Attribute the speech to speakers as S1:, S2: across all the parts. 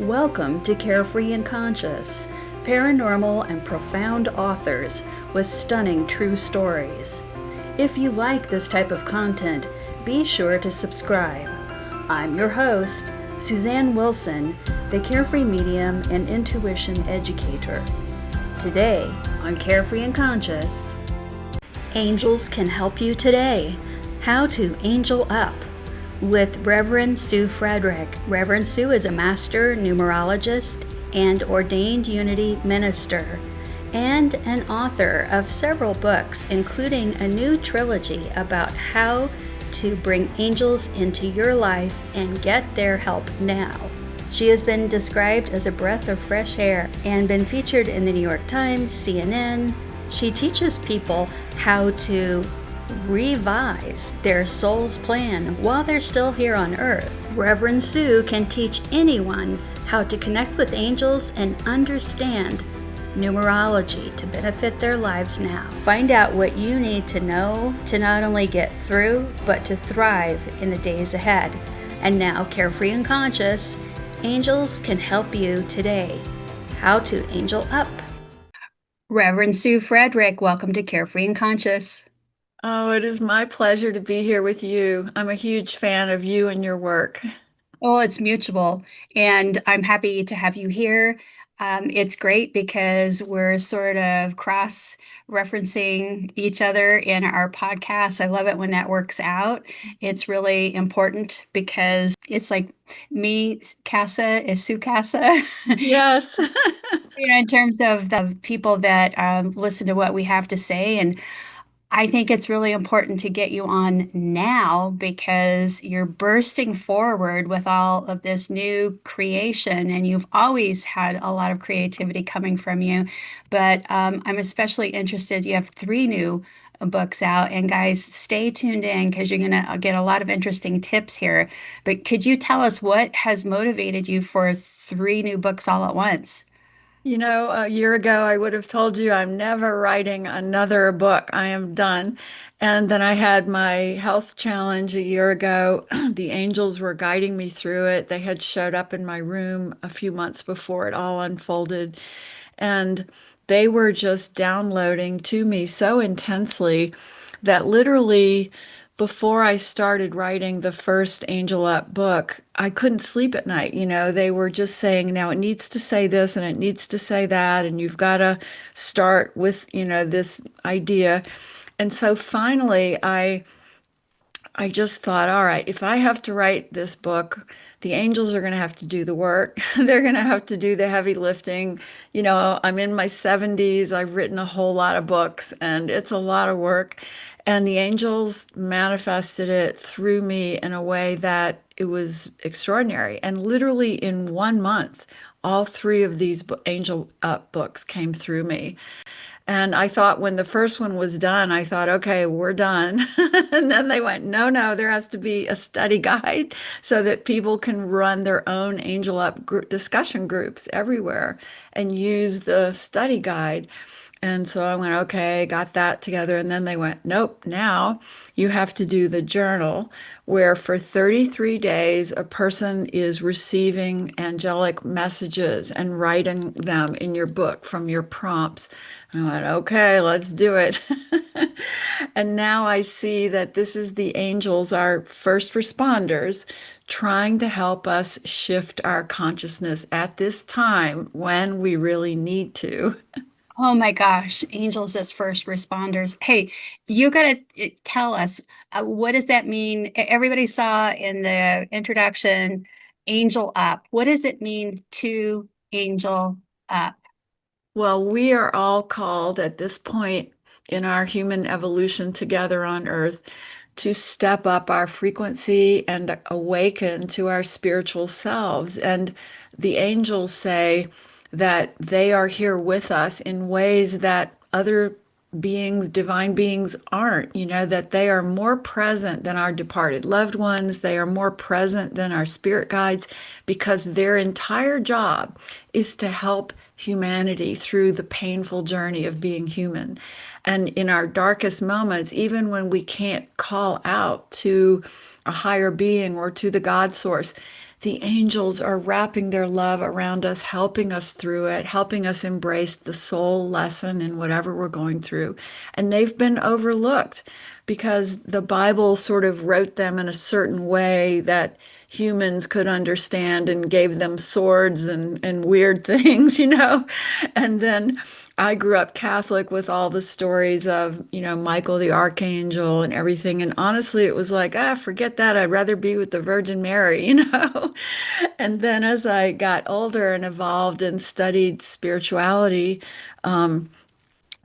S1: Welcome to Carefree and Conscious, paranormal and profound authors with stunning true stories. If you like this type of content, be sure to subscribe. I'm your host, Susanne Wilson, the Carefree Medium and Intuition Educator. Today on Carefree and Conscious, Angels Can Help You Today, How to Angel Up, with Reverend Sue Frederick. Reverend Sue is a master numerologist and ordained unity minister, and an author of several books, including a new trilogy about how to bring angels into your life and get their help now. She has been described as a breath of fresh air and been featured in the New York Times, CNN. She teaches people how to revise their soul's plan while they're still here on Earth. Reverend Sue can teach anyone how to connect with angels and understand numerology to benefit their lives now. Find out what you need to know to not only get through, but to thrive in the days ahead. And now, Carefree and Conscious, Angels Can Help You Today. How to Angel Up. Reverend Sue Frederick, welcome to Carefree and Conscious.
S2: Oh, it is my pleasure to be here with you. I'm a huge fan of you and your work.
S1: Well, it's mutual, and I'm happy to have you here. It's great because we're sort of cross-referencing each other in our podcast. I love it when that works out. It's really important because it's like me, Casa is Sue Casa.
S2: Yes.
S1: In terms of the people that listen to what we have to say. And I think it's really important to get you on now because you're bursting forward with all of this new creation, and you've always had a lot of creativity coming from you. But I'm especially interested. You have three new books out, and guys, stay tuned in because you're going to get a lot of interesting tips here. But could you tell us what has motivated you for three new books all at once?
S2: A year ago, I would have told you I'm never writing another book. I am done. And then I had my health challenge a year ago. The angels were guiding me through it. They had showed up in my room a few months before it all unfolded. And they were just downloading to me so intensely that literally before I started writing the first Angel Up book, I couldn't sleep at night. They were just saying, now it needs to say this and it needs to say that, and you've got to start with, this idea. And so finally, I just thought, all right, if I have to write this book, the angels are going to have to do the work. They're going to have to do the heavy lifting. I'm in my 70s. I've written a whole lot of books, and it's a lot of work. And the angels manifested it through me in a way that it was extraordinary. And literally in 1 month, all three of these Angel Up books came through me. And I thought when the first one was done, I thought, okay, we're done. And then they went, no, no, there has to be a study guide so that people can run their own Angel Up discussion groups everywhere and use the study guide. And so I went, okay, got that together. And then they went, nope, now you have to do the journal where for 33 days a person is receiving angelic messages and writing them in your book from your prompts. I went, okay, let's do it. And now I see that this is the angels, our first responders, trying to help us shift our consciousness at this time when we really need to.
S1: Oh my gosh, angels as first responders. Hey, you got to tell us what does that mean? Everybody saw in the introduction, angel up. What does it mean to angel up?
S2: Well, we are all called at this point in our human evolution together on Earth to step up our frequency and awaken to our spiritual selves. And the angels say that they are here with us in ways that other beings, divine beings, aren't, that they are more present than our departed loved ones. They are more present than our spirit guides because their entire job is to help humanity through the painful journey of being human. And in our darkest moments, even when we can't call out to a higher being or to the God source, the angels are wrapping their love around us, helping us through it, helping us embrace the soul lesson in whatever we're going through. And they've been overlooked because the Bible sort of wrote them in a certain way that humans could understand and gave them swords and weird things, And then I grew up Catholic with all the stories of, Michael the Archangel and everything. And honestly, it was like, forget that. I'd rather be with the Virgin Mary. And then as I got older and evolved and studied spirituality,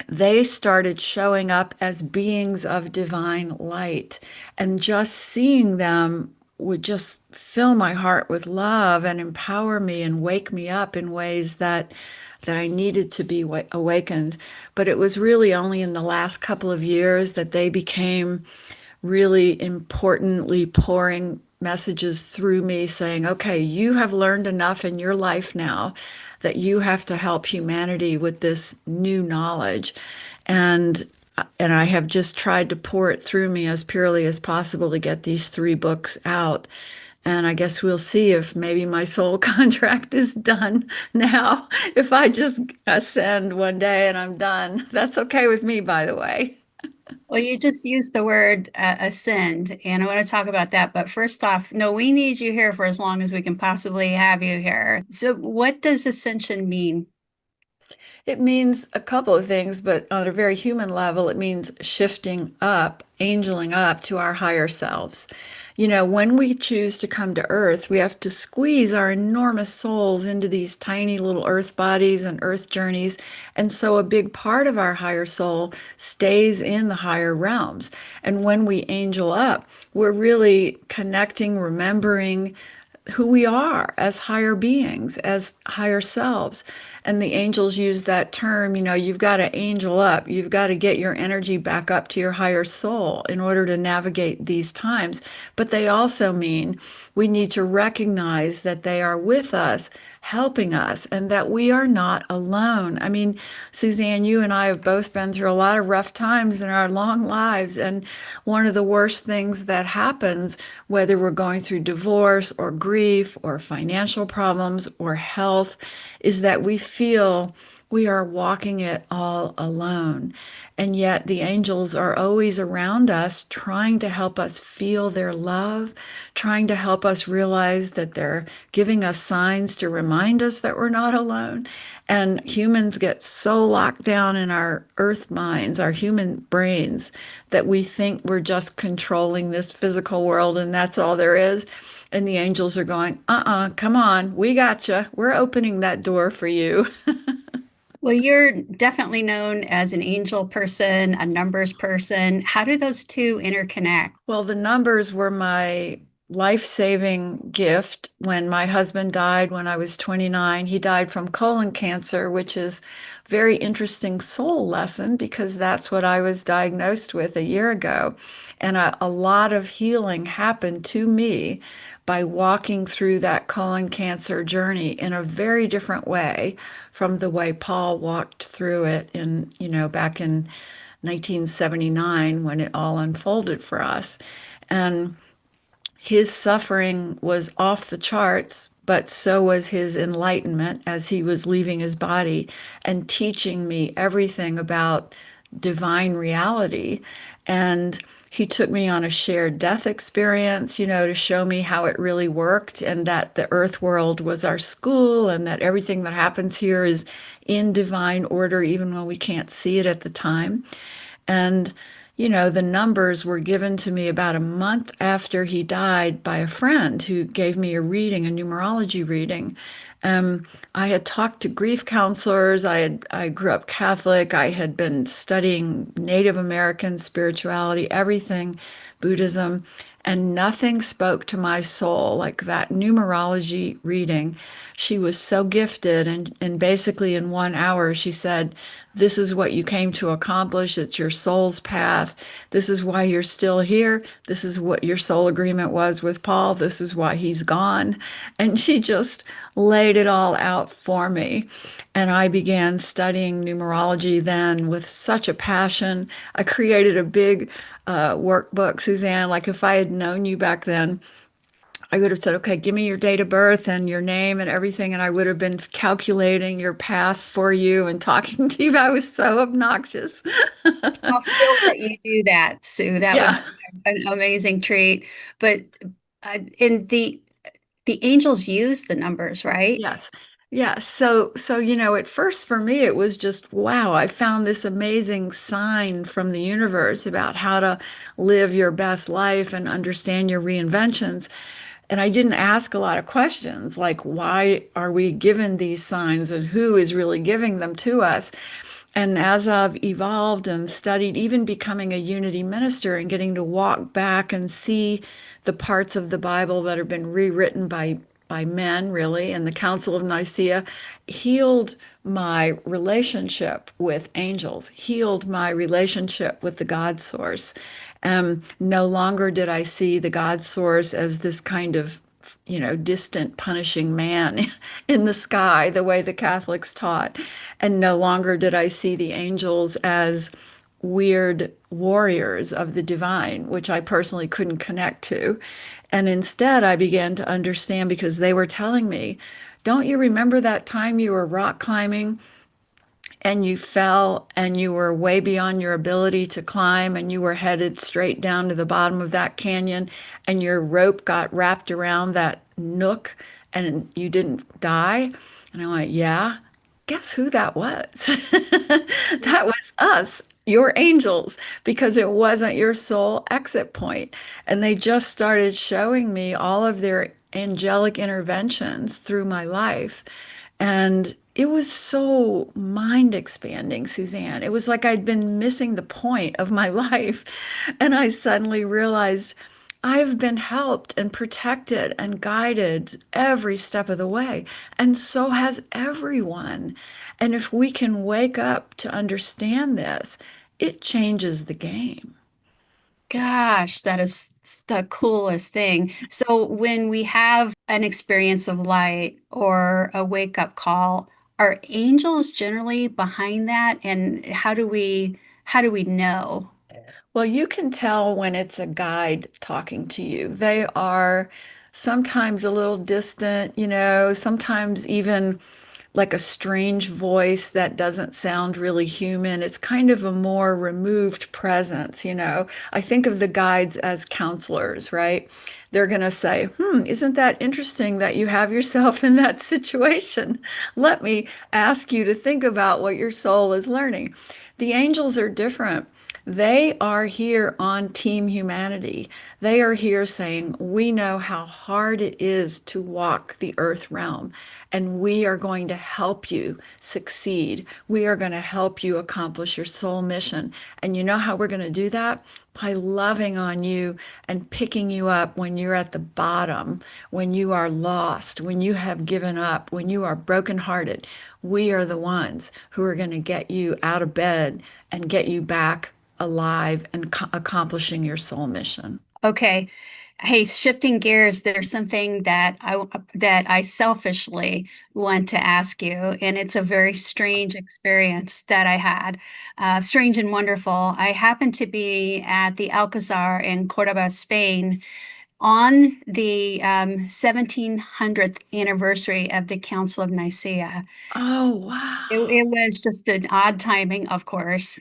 S2: they started showing up as beings of divine light. And just seeing them would just fill my heart with love and empower me and wake me up in ways that I needed to be awakened. But it was really only in the last couple of years that they became really importantly pouring messages through me saying, okay, you have learned enough in your life now that you have to help humanity with this new knowledge. And I have just tried to pour it through me as purely as possible to get these 3 books out. And I guess we'll see if maybe my soul contract is done now. If I just ascend one day and I'm done, that's okay with me, by the way.
S1: Well, you just used the word ascend, and I want to talk about that. But first off, no, we need you here for as long as we can possibly have you here. So, what does ascension mean?
S2: It means a couple of things, but on a very human level, it means shifting up, angeling up to our higher selves. When we choose to come to Earth, we have to squeeze our enormous souls into these tiny little Earth bodies and Earth journeys. And so a big part of our higher soul stays in the higher realms. And when we angel up, we're really connecting, remembering who we are as higher beings, as higher selves. And the angels use that term, you've got to angel up. You've got to get your energy back up to your higher soul in order to navigate these times. But they also mean we need to recognize that they are with us, helping us, and that we are not alone. I mean, Susanne, you and I have both been through a lot of rough times in our long lives. And one of the worst things that happens, whether we're going through divorce or grief or financial problems or health, is that we feel we are walking it all alone. And yet the angels are always around us, trying to help us feel their love, trying to help us realize that they're giving us signs to remind us that we're not alone. And humans get so locked down in our earth minds, our human brains, that we think we're just controlling this physical world and that's all there is. And the angels are going, come on, we got you. We're opening that door for you.
S1: Well, you're definitely known as an angel person, a numbers person. How do those two interconnect?
S2: Well, the numbers were my life-saving gift when my husband died when I was 29. He died from colon cancer, which is a very interesting soul lesson because that's what I was diagnosed with a year ago. And a lot of healing happened to me by walking through that colon cancer journey in a very different way from the way Paul walked through it back in 1979 when it all unfolded for us. And his suffering was off the charts, but so was his enlightenment as he was leaving his body and teaching me everything about divine reality. And he took me on a shared death experience, to show me how it really worked and that the earth world was our school and that everything that happens here is in divine order, even when we can't see it at the time. And, the numbers were given to me about a month after he died by a friend who gave me a reading, a numerology reading. I had talked to grief counselors. I grew up Catholic. I had been studying Native American spirituality, everything, Buddhism, and nothing spoke to my soul like that numerology reading. She was so gifted, and basically in 1 hour, she said, this is what you came to accomplish. It's your soul's path. This is why you're still here. This is what your soul agreement was with Paul. This is why he's gone. And she just laid it all out for me. And I began studying numerology then with such a passion. I created a big workbook, Susanne. Like if I had known you back then, I would have said, okay, give me your date of birth and your name and everything. And I would have been calculating your path for you and talking to you. I was so obnoxious.
S3: I'll still let you do that, Sue. That would
S2: Yeah.
S3: be an amazing treat. But in the angels use the numbers, right?
S2: Yes. Yeah. So, at first for me, it was just, wow, I found this amazing sign from the universe about how to live your best life and understand your reinventions. And I didn't ask a lot of questions like, why are we given these signs and who is really giving them to us? And as I've evolved and studied, even becoming a unity minister and getting to walk back and see the parts of the Bible that have been rewritten by men, really, and the Council of Nicaea, healed my relationship with angels, healed my relationship with the God source. No longer did I see the God source as this kind of distant punishing man in the sky, the way the Catholics taught. And no longer did I see the angels as weird warriors of the divine, which I personally couldn't connect to. And instead, I began to understand because they were telling me, don't you remember that time you were rock climbing and you fell and you were way beyond your ability to climb and you were headed straight down to the bottom of that canyon and your rope got wrapped around that nook and you didn't die? And I went, yeah. Guess who that was? That was us, your angels, because it wasn't your soul exit point. And they just started showing me all of their angelic interventions through my life. And it was so mind expanding, Suzanne. It was like I'd been missing the point of my life. And I suddenly realized I've been helped and protected and guided every step of the way. And so has everyone. And if we can wake up to understand this, it changes the game.
S3: Gosh, that is the coolest thing. So when we have an experience of light or a wake-up call, are angels generally behind that? And how do we know?
S2: Well, you can tell when it's a guide talking to you. They are sometimes a little distant, sometimes even like a strange voice that doesn't sound really human. It's kind of a more removed presence. I think of the guides as counselors, right? They're going to say, isn't that interesting that you have yourself in that situation? Let me ask you to think about what your soul is learning. The angels are different. They are here on Team Humanity. They are here saying, we know how hard it is to walk the earth realm, and we are going to help you succeed. We are going to help you accomplish your soul mission. And you know how we're going to do that? By loving on you and picking you up when you're at the bottom, when you are lost, when you have given up, when you are brokenhearted. We are the ones who are going to get you out of bed and get you back alive and accomplishing your soul mission.
S3: Okay. Hey, shifting gears, there's something that I selfishly want to ask you, and it's a very strange experience that I had. Strange and wonderful. I happened to be at the Alcazar in Cordoba, Spain, on the 1700th anniversary of the Council of Nicaea.
S2: Oh,
S3: It
S2: wow.
S3: was just an odd timing, of course.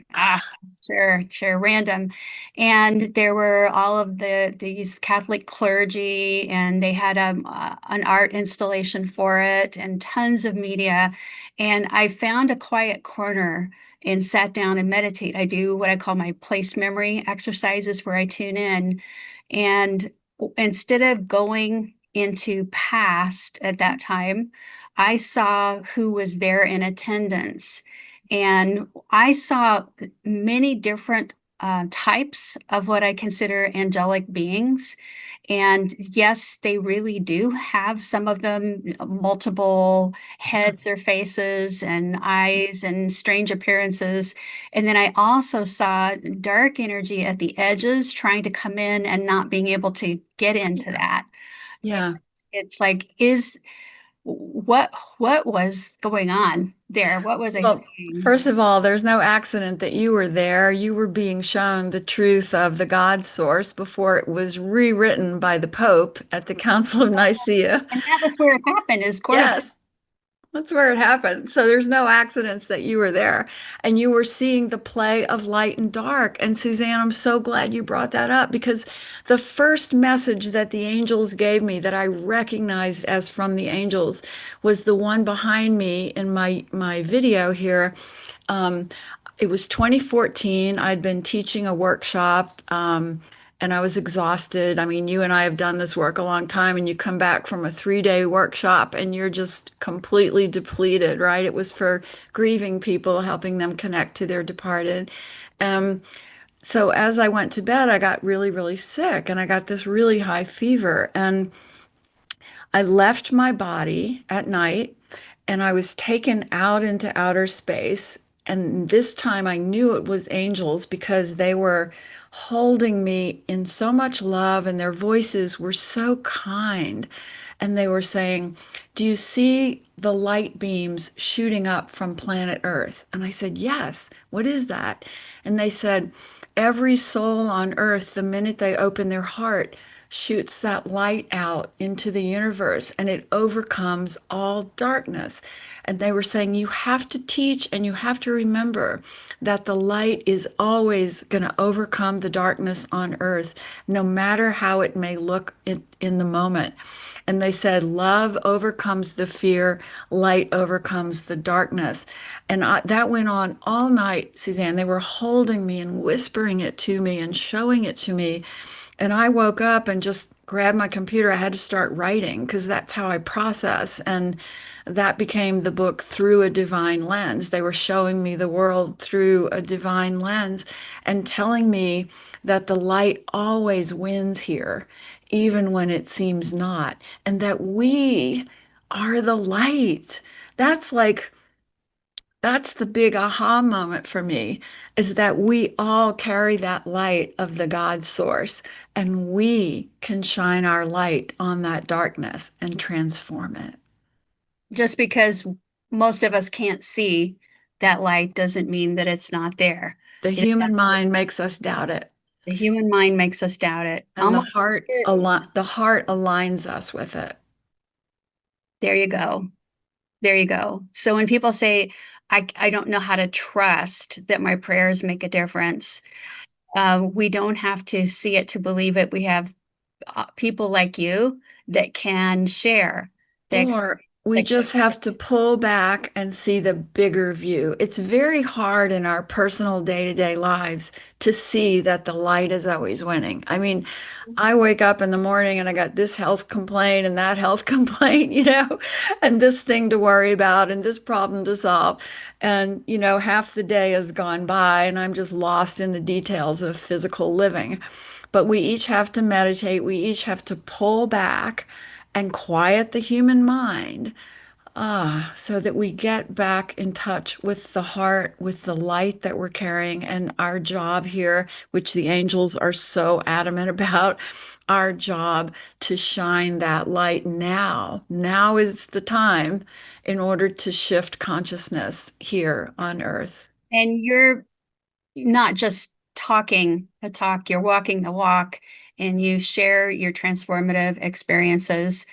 S3: Sure, random. And there were all of these Catholic clergy, and they had an art installation for it, and tons of media. And I found a quiet corner and sat down and meditate. I do what I call my place memory exercises, where I tune in, and instead of going into past at that time, I saw who was there in attendance, and I saw many different types of what I consider angelic beings. And yes, they really do have, some of them, multiple heads or faces and eyes and strange appearances. And then I also saw dark energy at the edges trying to come in and not being able to get into
S2: Yeah.
S3: that. And
S2: Yeah.
S3: it's like, what was going on? there? What was I
S2: Well,
S3: saying?
S2: first of all, there's no accident that you were there. You were being shown the truth of the God source before it was rewritten by the Pope at the Council of Nicaea.
S3: And that was where it happened, is court.
S2: Yes, that's where it happened. So there's no accidents that you were there and you were seeing the play of light and dark. And Suzanne, I'm so glad you brought that up because the first message that the angels gave me that I recognized as from the angels was the one behind me in my video here. Um, it was 2014. I'd been teaching a workshop. And I was exhausted. I mean, you and I have done this work a long time, and you come back from a 3-day workshop and you're just completely depleted, right? It was for grieving people, helping them connect to their departed. Um, so as I went to bed, I got really, really sick and I got this really high fever. And I left my body at night and I was taken out into outer space. And this time I knew it was angels because they were holding me in so much love and their voices were so kind. And they were saying, "Do you see the light beams shooting up from planet Earth?" And I said, "Yes. What is that?" And they said, "Every soul on Earth, the minute they open their heart, shoots that light out into the universe and it overcomes all darkness." And they were saying, you have to teach and you have to remember that the light is always going to overcome the darkness on earth, no matter how it may look in the moment. And they said, love overcomes the fear, light overcomes the darkness. And that went on all night, Suzanne. They were holding me and whispering it to me and showing it to me. And I woke up and just grabbed my computer. I had to start writing because that's how I process. And that became the book Through a Divine Lens. They were showing me the world through a divine lens and telling me that the light always wins here, even when it seems not, and that we are the light. That's like, that's the big aha moment for me, is that we all carry that light of the God source, and we can shine our light on that darkness and transform it.
S3: Just because most of us can't see that light doesn't mean that it's not there.
S2: The
S3: It is
S2: human
S3: absolutely,
S2: mind makes us doubt it,
S3: the human mind makes us doubt it.
S2: and
S3: Almost like spirit.
S2: the heart aligns us with it.
S3: There you go. There you go. So when people say, I don't know how to trust that my prayers make a difference, we don't have to see it to believe it. We have people like you that can share the
S2: Or we
S3: experience.
S2: just have to pull back and see the bigger view. It's very hard in our personal day-to-day lives to see that the light is always winning. I mean, I wake up in the morning and I got this health complaint and that health complaint, and this thing to worry about and this problem to solve. And, half the day has gone by and I'm just lost in the details of physical living. But we each have to meditate, we each have to pull back and quiet the human mind, so that we get back in touch with the heart, with the light that we're carrying, and our job here, which the angels are so adamant about, our job to shine that light now. Now is the time in order to shift consciousness here on earth.
S3: And you're not just talking the talk, you're walking the walk, and you share your transformative experiences.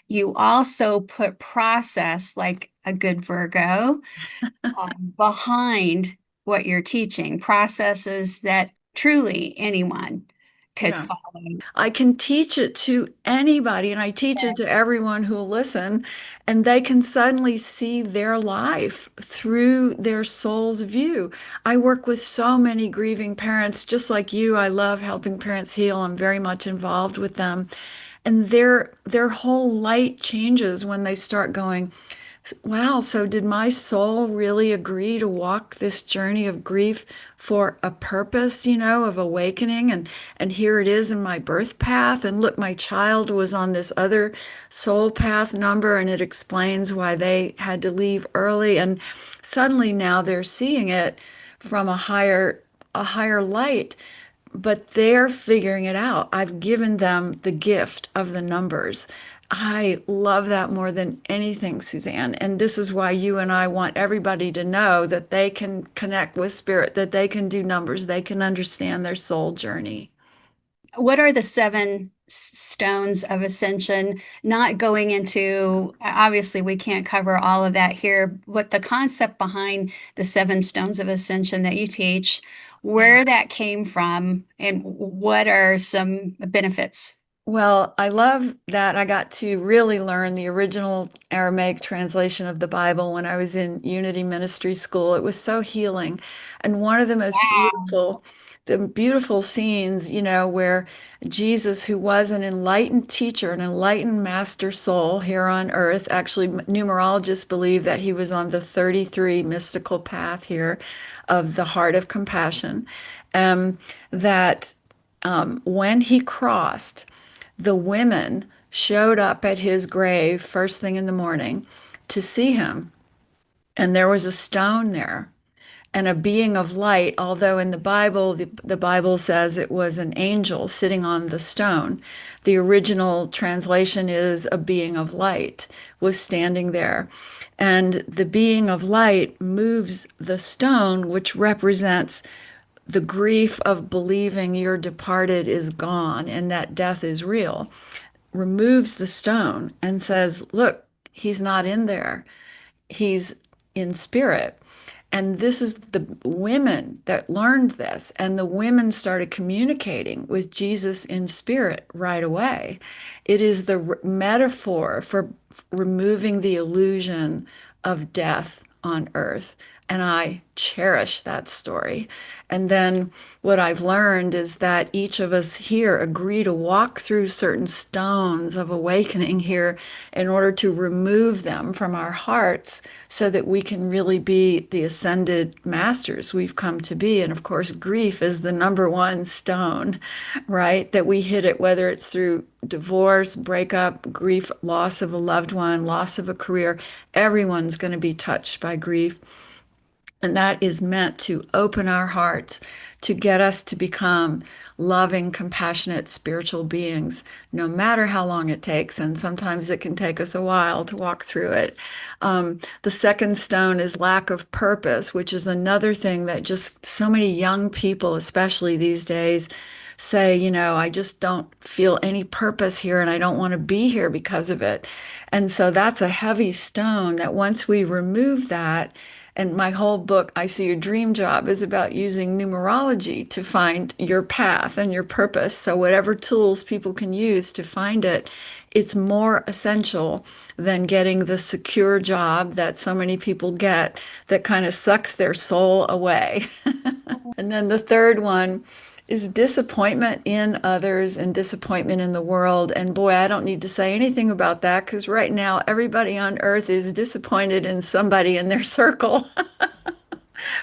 S3: You also put process, like a good Virgo, behind what you're teaching, processes that truly anyone could
S2: Yeah.
S3: follow.
S2: I can teach it to anybody, and I teach it to everyone who'll listen, and they can suddenly see their life through their soul's view. I work with so many grieving parents, just like you. I love helping parents heal. I'm very much involved with them. And their whole light changes when they start going, wow, so did my soul really agree to walk this journey of grief for a purpose, of awakening? And here it is in my birth path. And look, my child was on this other soul path number, and it explains why they had to leave early. And suddenly now they're seeing it from a higher light, but they're figuring it out. I've given them the gift of the numbers. I love that more than anything, Suzanne. And this is why you and I want everybody to know that they can connect with spirit, that they can do numbers, they can understand their soul journey.
S3: What are the seven stones of ascension? Not going into, obviously, we can't cover all of that here, but the concept behind the seven stones of ascension that you teach, where that came from, and what are some benefits?
S2: Well, I love that I got to really learn the original Aramaic translation of the Bible when I was in Unity Ministry School. It was so healing. And one of the most the beautiful scenes, where Jesus, who was an enlightened teacher, an enlightened master soul here on earth, actually, numerologists believe that he was on the 33 mystical path here of the heart of compassion, that when he crossed, the women showed up at his grave first thing in the morning to see him. And there was a stone there and a being of light, although in the Bible, the Bible says it was an angel sitting on the stone. The original translation is a being of light was standing there. And the being of light moves the stone, which represents the grief of believing your departed is gone and that death is real, removes the stone and says, look, he's not in there. He's in spirit. And this is the women that learned this. And the women started communicating with Jesus in spirit right away. It is the metaphor for removing the illusion of death on earth. And I cherish that story. And then what I've learned is that each of us here agree to walk through certain stones of awakening here in order to remove them from our hearts so that we can really be the ascended masters we've come to be. And of course, grief is the number one stone, right? That we hit it, whether it's through divorce, breakup, grief, loss of a loved one, loss of a career. Everyone's going to be touched by grief. And that is meant to open our hearts, to get us to become loving, compassionate, spiritual beings, no matter how long it takes. And sometimes it can take us a while to walk through it. The second stone is lack of purpose, which is another thing that just so many young people, especially these days, say, I just don't feel any purpose here and I don't want to be here because of it. And so that's a heavy stone that once we remove that, and my whole book, I See Your Dream Job, is about using numerology to find your path and your purpose. So whatever tools people can use to find it, it's more essential than getting the secure job that so many people get that kind of sucks their soul away. And then the third one is disappointment in others and disappointment in the world. And boy, I don't need to say anything about that because right now everybody on earth is disappointed in somebody in their circle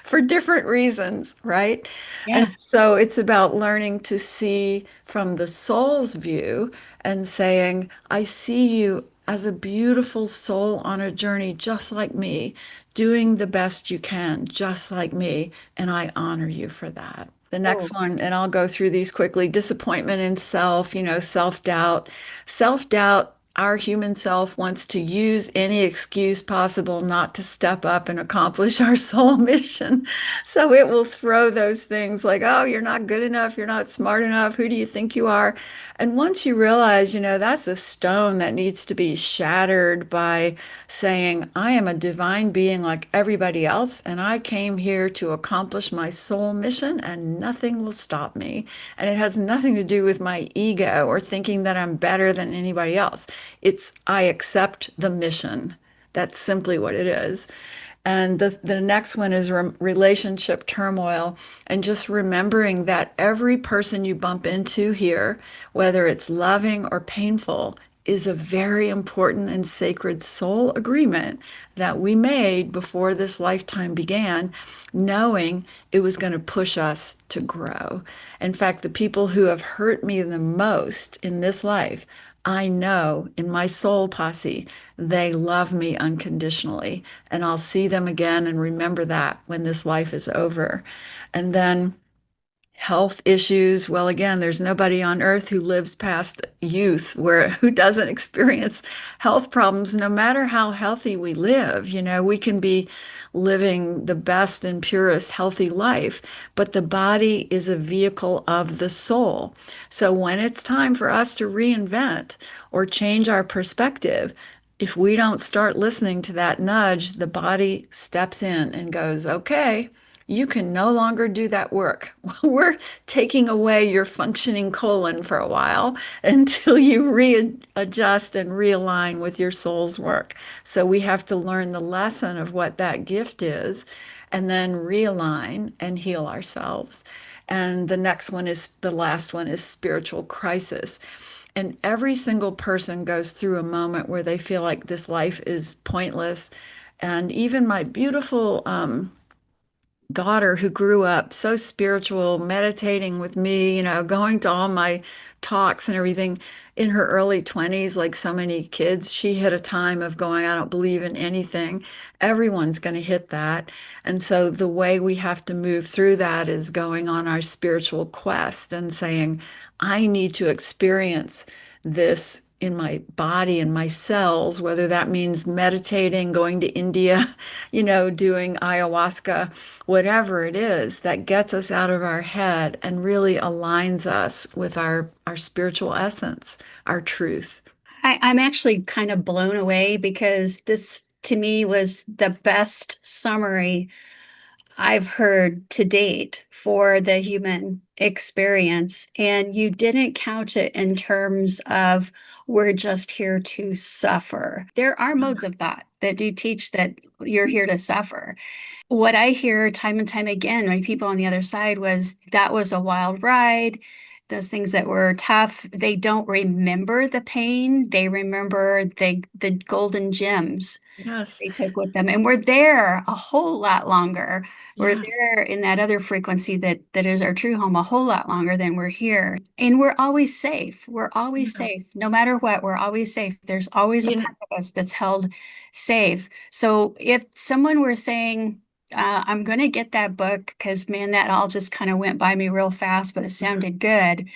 S2: for different reasons, right?
S3: Yeah.
S2: And so it's about learning to see from the soul's view and saying, I see you as a beautiful soul on a journey just like me, doing the best you can, just like me, and I honor you for that. The next
S3: Oh,
S2: one, and I'll go through these quickly, disappointment in self, self-doubt. Self-doubt, our human self wants to use any excuse possible not to step up and accomplish our soul mission. So it will throw those things like, oh, you're not good enough, you're not smart enough, who do you think you are? And once you realize, that's a stone that needs to be shattered by saying, I am a divine being like everybody else, and I came here to accomplish my soul mission, and nothing will stop me. And it has nothing to do with my ego or thinking that I'm better than anybody else. It's I accept the mission. That's simply what it is. And the next one is relationship turmoil, and just remembering that every person you bump into here, whether it's loving or painful, is a very important and sacred soul agreement that we made before this lifetime began, knowing it was going to push us to grow. In fact, the people who have hurt me the most in this life, I know in my soul posse, they love me unconditionally, and I'll see them again and remember that when this life is over. And then health issues. Well, again, there's nobody on earth who lives past youth who doesn't experience health problems, no matter how healthy we live. We can be living the best and purest healthy life, but the body is a vehicle of the soul. So when it's time for us to reinvent or change our perspective, if we don't start listening to that nudge, the body steps in and goes, okay, you can no longer do that work. We're taking away your functioning colon for a while until you readjust and realign with your soul's work. So we have to learn the lesson of what that gift is and then realign and heal ourselves. And the last one is spiritual crisis. And every single person goes through a moment where they feel like this life is pointless. And even my beautiful daughter who grew up so spiritual, meditating with me, going to all my talks and everything in her early 20s, like so many kids, she hit a time of going, I don't believe in anything. Everyone's going to hit that. And so the way we have to move through that is going on our spiritual quest and saying, I need to experience this in my body and my cells, whether that means meditating, going to India, doing ayahuasca, whatever it is that gets us out of our head and really aligns us with our spiritual essence, our truth.
S3: I'm actually kind of blown away because this to me was the best summary I've heard to date for the human experience. And you didn't couch it in terms of we're just here to suffer. There are modes of thought that do teach that you're here to suffer. What I hear time and time again, my people on the other side was that was a wild ride. Those things that were tough, they don't remember the pain. They remember the golden gems
S2: Yes,
S3: they took with them. And we're there a whole lot longer. We're
S2: yes,
S3: there in that other frequency that is our true home a whole lot longer than we're here. And we're always safe. We're always
S2: yeah.
S3: safe. No matter what, we're always safe. There's always a
S2: You know,
S3: part of us that's held safe. So if someone were saying, I'm going to get that book because, man, that all just kind of went by me real fast, but it sounded good.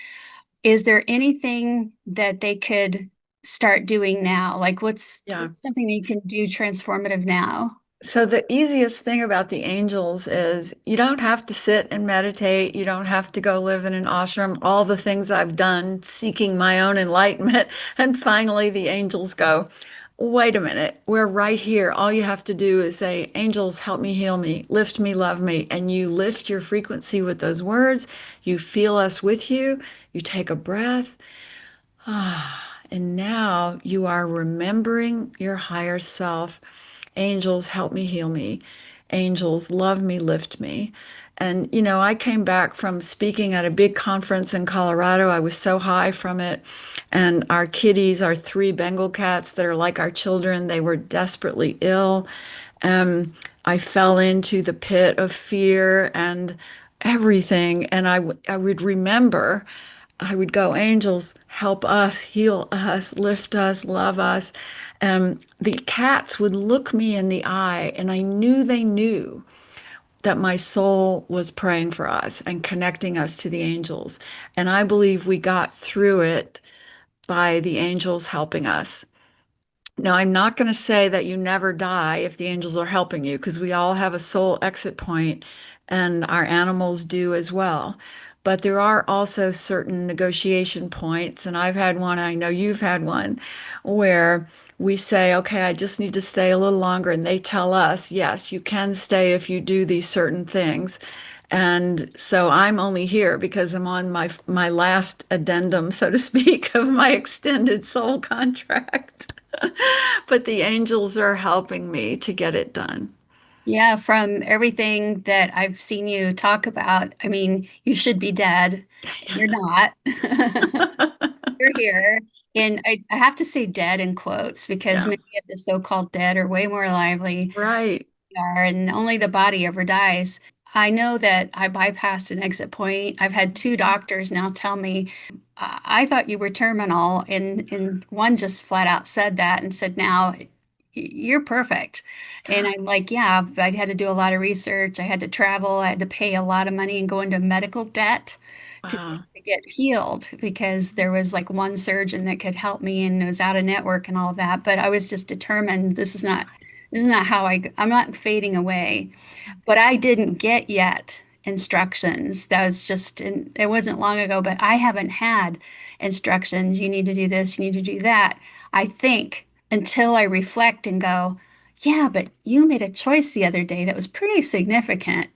S3: Is there anything that they could start doing now? Like
S2: yeah.
S3: what's something that you can do transformative now?
S2: So the easiest thing about the angels is you don't have to sit and meditate. You don't have to go live in an ashram. All the things I've done seeking my own enlightenment. And finally, the angels go, wait a minute, we're right here. All you have to do is say, angels, help me, heal me, lift me, love me. And you lift your frequency with those words. You feel us with you. You take a breath. And now you are remembering your higher self. Angels, help me, heal me. Angels, love me, lift me. And, I came back from speaking at a big conference in Colorado. I was so high from it. And our kitties, our three Bengal cats that are like our children, they were desperately ill. I fell into the pit of fear and everything. And I would remember. I would go, angels, help us, heal us, lift us, love us. The cats would look me in the eye, and I knew they knew that my soul was praying for us and connecting us to the angels. And I believe we got through it by the angels helping us. Now, I'm not going to say that you never die if the angels are helping you, because we all have a soul exit point, and our animals do as well. But there are also certain negotiation points, and I've had one, I know you've had one, where we say, okay, I just need to stay a little longer. And they tell us, yes, you can stay if you do these certain things. And so I'm only here because I'm on my last addendum, so to speak, of my extended soul contract. But the angels are helping me to get it done.
S3: Yeah, from everything that I've seen you talk about, I mean, you should be dead. You're not. You're here. And I have to say dead in quotes because
S2: Yeah,
S3: many of the so-called dead are way more lively
S2: right.
S3: are, and only the body ever dies. I know that I bypassed an exit point. I've had two doctors now tell me, I thought you were terminal, and one just flat out said that and said, now You're perfect. And I'm like, yeah, I had to do a lot of research. I had to travel. I had to pay a lot of money and go into medical debt
S2: Wow.
S3: to get healed because there was like one surgeon that could help me and it was out of network and all that. But I was just determined this is not how I'm not fading away. But I didn't get yet instructions. That was just, it wasn't long ago, but I haven't had instructions. You need to do this, you need to do that. I think until I reflect and go, yeah, but you made a choice the other day that was pretty significant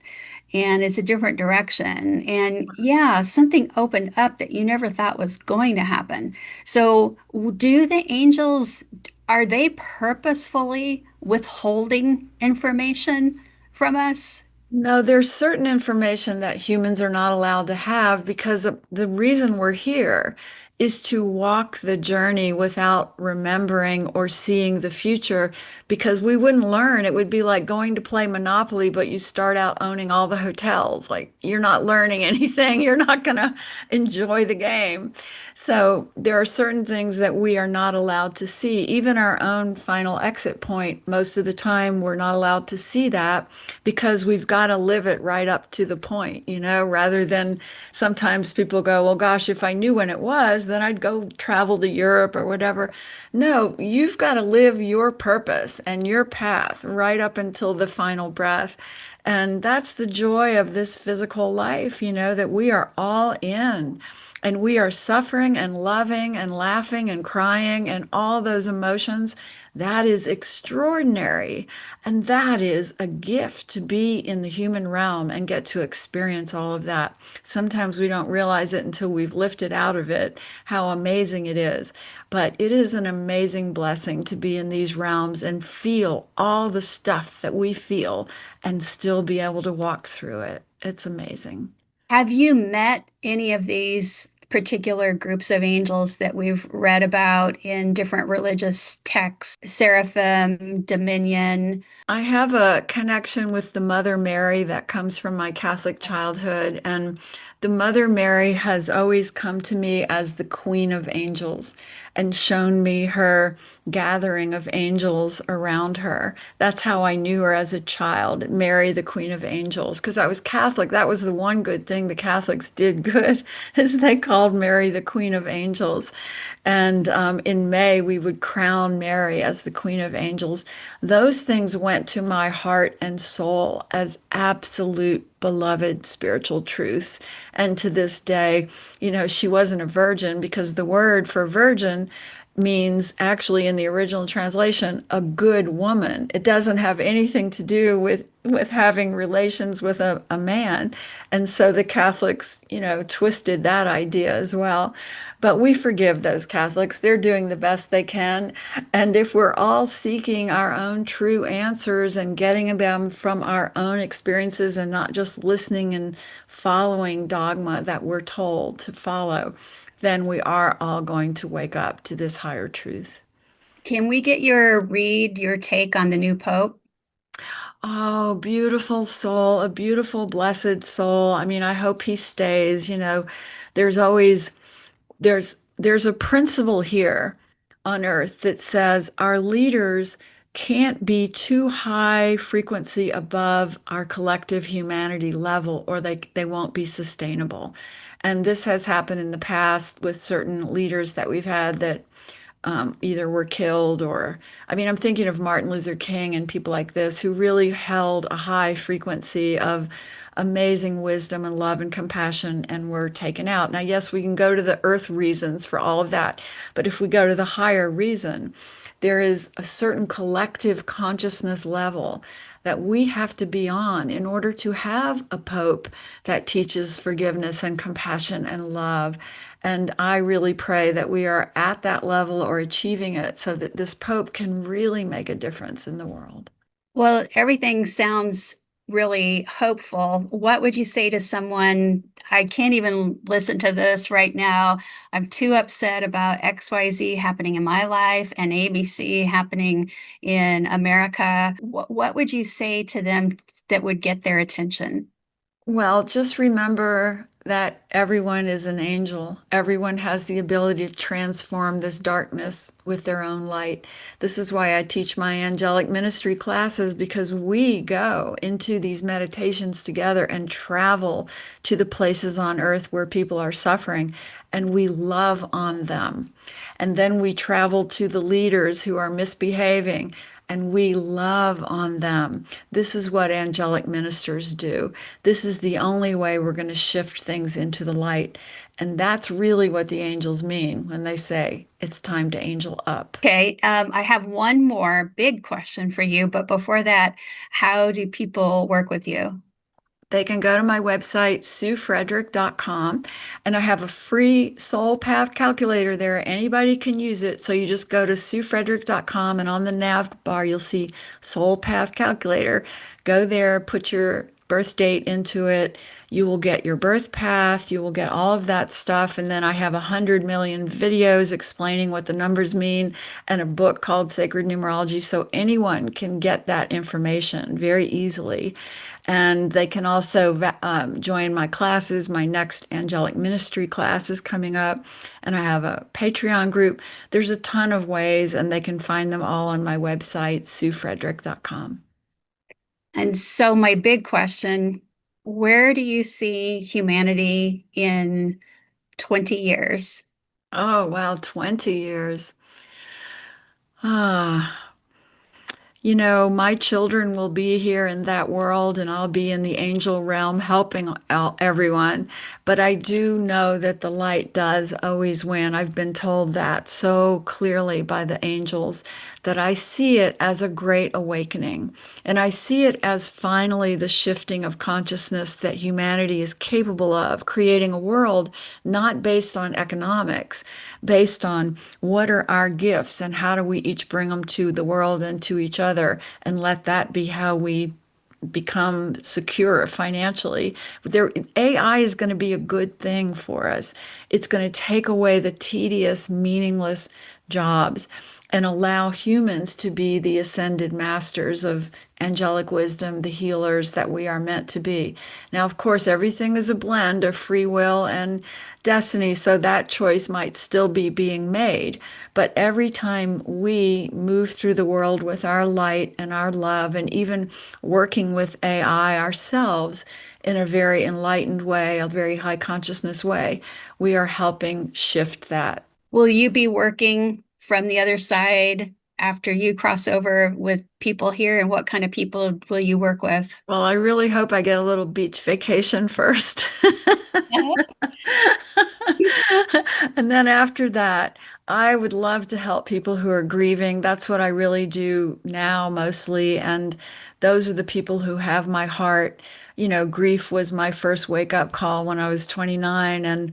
S3: and it's a different direction. And yeah, something opened up that you never thought was going to happen. So, do the angels, are they purposefully withholding information from us?
S2: No, there's certain information that humans are not allowed to have because the reason we're here is to walk the journey without remembering or seeing the future because we wouldn't learn. It would be like going to play Monopoly, but you start out owning all the hotels. Like you're not learning anything. You're not going to enjoy the game. So there are certain things that we are not allowed to see. Even our own final exit point, most of the time we're not allowed to see that because we've got to live it right up to the point, rather than sometimes people go, well, gosh, if I knew when it was, then I'd go travel to Europe or whatever. No, you've got to live your purpose and your path right up until the final breath. And that's the joy of this physical life, that we are all in. And we are suffering and loving and laughing and crying and all those emotions. That is extraordinary. And that is a gift to be in the human realm and get to experience all of that. Sometimes we don't realize it until we've lifted out of it, how amazing it is. But it is an amazing blessing to be in these realms and feel all the stuff that we feel and still be able to walk through it. It's amazing.
S3: Have you met any of these particular groups of angels that we've read about in different religious texts? Seraphim, Dominion.
S2: I have a connection with the Mother Mary that comes from my Catholic childhood, and the Mother Mary has always come to me as the Queen of Angels and shown me her gathering of angels around her. That's how I knew her as a child, Mary, the Queen of Angels, because I was Catholic. That was the one good thing the Catholics did good, is they called Mary the Queen of Angels. And in May, we would crown Mary as the Queen of Angels. Those things went to my heart and soul as absolute beloved spiritual truth. And to this day, she wasn't a virgin because the word for virgin means actually in the original translation a good woman. It doesn't have anything to do with having relations with a man. And so the Catholics, twisted that idea as well. But we forgive those Catholics. They're doing the best they can. And if we're all seeking our own true answers and getting them from our own experiences and not just listening and following dogma that we're told to follow, then we are all going to wake up to this higher truth.
S3: Can we get your take on the new Pope?
S2: Oh, beautiful soul, a beautiful, blessed soul. I mean, I hope he stays. There's always there's a principle here on earth that says our leaders can't be too high frequency above our collective humanity level or they won't be sustainable. And this has happened in the past with certain leaders that we've had that either were killed or, I mean, I'm thinking of Martin Luther King and people like this who really held a high frequency of amazing wisdom and love and compassion and were taken out. Now, yes, we can go to the earth reasons for all of that, but if we go to the higher reason, there is a certain collective consciousness level that we have to be on in order to have a pope that teaches forgiveness and compassion and love. And I really pray that we are at that level or achieving it so that this pope can really make a difference in the world.
S3: Well, everything sounds really hopeful. What would you say to someone? I can't even listen to this right now. I'm too upset about XYZ happening in my life and ABC happening in America. What would you say to them that would get their attention?
S2: Well, just remember that everyone is an angel. Everyone has the ability to transform this darkness with their own light. This is why I teach my angelic ministry classes, because we go into these meditations together and travel to the places on earth where people are suffering, and we love on them. And then we travel to the leaders who are misbehaving, and we love on them. This is what angelic ministers do. This is the only way we're going to shift things into the light. And that's really what the angels mean when they say it's time to angel up.
S3: Okay, I have one more big question for you, but before that, how do people work with you?
S2: They can go to my website, SueFrederick.com, and I have a free soul path calculator there. Anybody can use it. So you just go to SueFrederick.com, and on the nav bar, you'll see soul path calculator. Go there, put your birth date into it. You will get your birth path. You will get all of that stuff. And then I have 100 million videos explaining what the numbers mean and a book called Sacred Numerology. So anyone can get that information very easily. And they can also join my classes. My next angelic ministry class is coming up, and I have a Patreon group. There's a ton of ways, and they can find them all on my website, SueFrederick.com.
S3: And so my big question, where do you see humanity in 20 years?
S2: Oh, wow, 20 years. Ah. You know, my children will be here in that world, and I'll be in the angel realm helping everyone. But I do know that the light does always win. I've been told that so clearly by the angels, that I see it as a great awakening. And I see it as finally the shifting of consciousness that humanity is capable of, creating a world not based on economics, based on what are our gifts and how do we each bring them to the world and to each other, and let that be how we become secure financially. AI is going to be a good thing for us. It's going to take away the tedious, meaningless jobs and allow humans to be the ascended masters of angelic wisdom, the healers that we are meant to be. Now, of course, everything is a blend of free will and destiny, so that choice might still be being made. But every time we move through the world with our light and our love, and even working with AI ourselves in a very enlightened way, a very high consciousness way, we are helping shift that.
S3: Will you be working from the other side after you cross over with people here? And what kind of people will you work with?
S2: Well, I really hope I get a little beach vacation first. And then after that, I would love to help people who are grieving. That's what I really do now mostly. And those are the people who have my heart. You know, grief was my first wake-up call when I was 29, and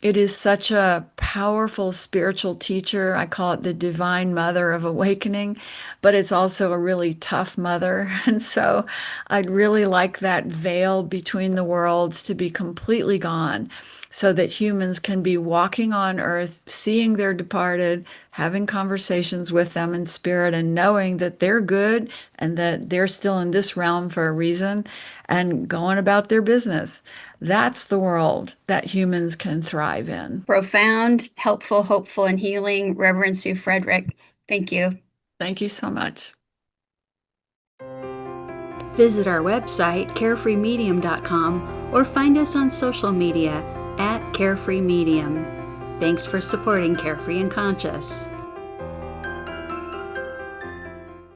S2: it is such a powerful spiritual teacher. I call it the divine mother of awakening, but it's also a really tough mother. And so I'd really like that veil between the worlds to be completely gone, so that humans can be walking on earth, seeing their departed, having conversations with them in spirit, and knowing that they're good and that they're still in this realm for a reason and going about their business. That's the world that humans can thrive in.
S3: Profound, helpful, hopeful, and healing. Reverend Sue Frederick, thank you.
S2: Thank you so much.
S1: Visit our website, carefreemedium.com, or find us on social media at Carefree Medium. Thanks for supporting Carefree and Conscious.